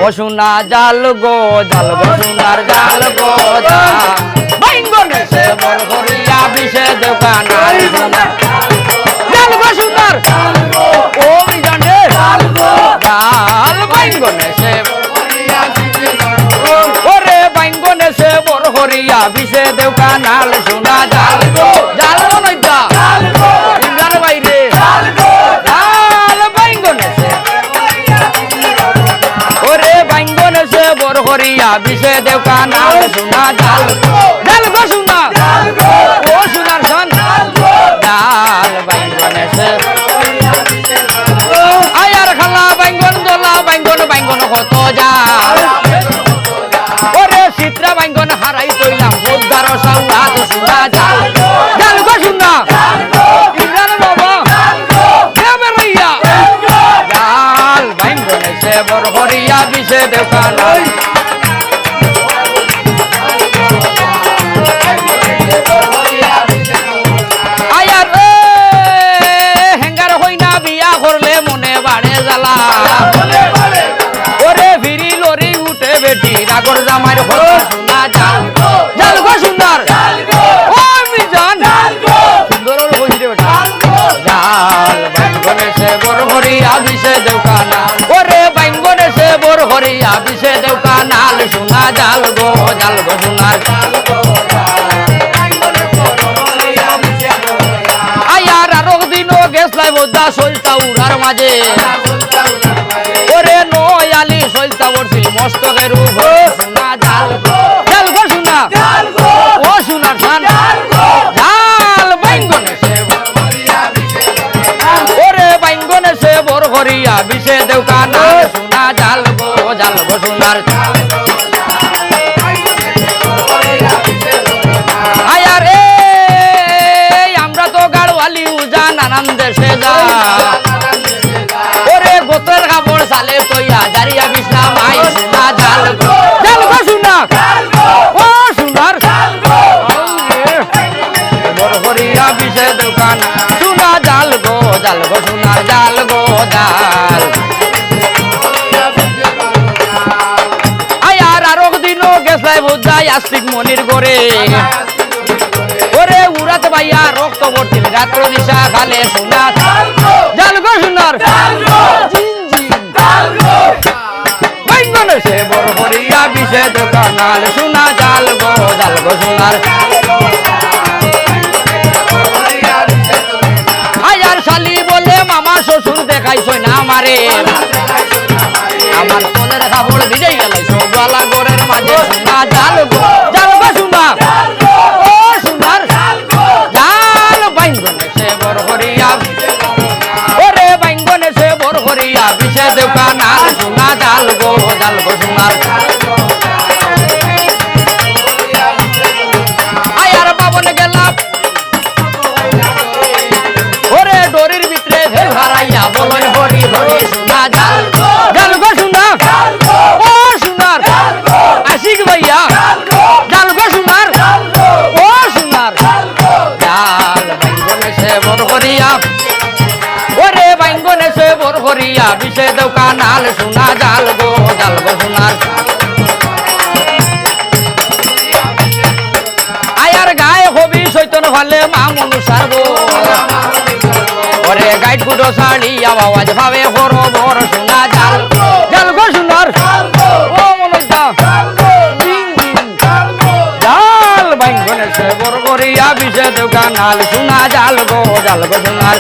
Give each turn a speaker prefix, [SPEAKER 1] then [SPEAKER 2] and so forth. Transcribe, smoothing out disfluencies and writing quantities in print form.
[SPEAKER 1] ও সোনা জাল গো সোনার জাল গো বাইঙ্গনে সে বড় করিয়া বিষে দোকান জাল গো সোনার ও জানে জাল বাইঙ্গনে সে ওরে বাইঙ্গনে সে বড় করিয়া বিষে দোকান আল সোনা জাল গো নইতা জাল বাইরে জাল বাইঙ্গনে সে ওরে বাইঙ্গনে সে বড় করিয়া বিষে দোকান আল সোনা জাল গো সোনা ও সোনার সন জাল বাইঙ্গনে সে আয়ার খালা বাইঙ্গন দোলা বাইঙ্গন কত জাল ওরে চিত্রা বাইঙ্গন হারাই কইলাম উদ্ধার সাউয়াদ সোনা জাল গো সোনা ইমরান বাবা দেবে রইয়া জাল বাইঙ্গনে সে বড় করিয়া বিষে দোকান আয়ার হেঙ্গার হইনা বিয়া করলে মনে বাড়ে জ্বালা ওরে ফিরি লরি উঠে বেটি রাগর জামাইর সোনা জাল গো সুন্দর ও মিজান সুন্দর বসিরে বেটা জাল বাইঙ্গনে সে বড় হরিয়া বিষে দোকান ওরে বাইঙ্গনে সে বড় হরিয়া বিষে দোকান আল সোনা জাল গো সোনার আয়ার আর দিনও গেছলাই বোধা সলতা উড়ার মাঝে ওরে নয়ালি সলতা বলছিল মস্তকের উপর সোনা জাল গো সোনা ও সোনার সান জাল বাইঙ্গনে সে ওরে বাইঙ্গনে সে বড় করিয়া বিষে দোকান সোনা জাল গো সোনার আয়ার আমরা তো গাড়ওয়ালি উজা নানান দেশে যা ওরে গোতর কাপড় সালে তৈয়া জারিয়া বিশ্রাম আই সোনা জাল গো সোনা ও সোনার বড় করিয়া বিষে দোকান সোনা জাল গো সোনার জাল গো জাল আয়ার আর দিনও গেছলাই বোঝাই আস্তিক মনির করে ওরে উড়াতে ভাইয়া রক্ত ভর্তি রাত্র দিশা খালে সোনা জাল গো সোনার বাইঙ্গনে সে বড় করিয়া বিষে দোকান আল সোনা জাল গো সোনার আয়ার শালি বলে মামা শ্বশুর দেখাইছো না আমারে আমার তোদের কাপড় ভিজে গেল সবওয়ালা গোরের মাঝে সোনা জাল গো সোনা ও সোনার জাল বাইঙ্গনে সে বড় করিয়া ওরে বাইঙ্গনে সে বড় করিয়া বিষে দোকান আর সোনা জাল গো সোনার আয়ার বাবন গেলাম ওরে ডোরির ভিতরে ফের হারাইয়া বলন হরি হরি সোনা জাল গো সোনা ও সোনার আশিক ভাইয়া জাল গো সোনার ও সোনার জাল বাইঙ্গনে সে বড় করিয়া ওরে বাইঙ্গনে সে বড় করিয়া বিষে দোকান আল সোনা জাল গো সোনার আয়ার গায়ে হবি চৈতন ভালে মা মনুষার গো ওরে গাইড গুডো শাড়িয়া আওয়াজ ভাবে হর বড় সোনা জাল গো সোনার ও মনুষা জাল বাইঙ্গনে সে বড় করিয়া বিষে দোকান আল সোনা জাল গো সোনার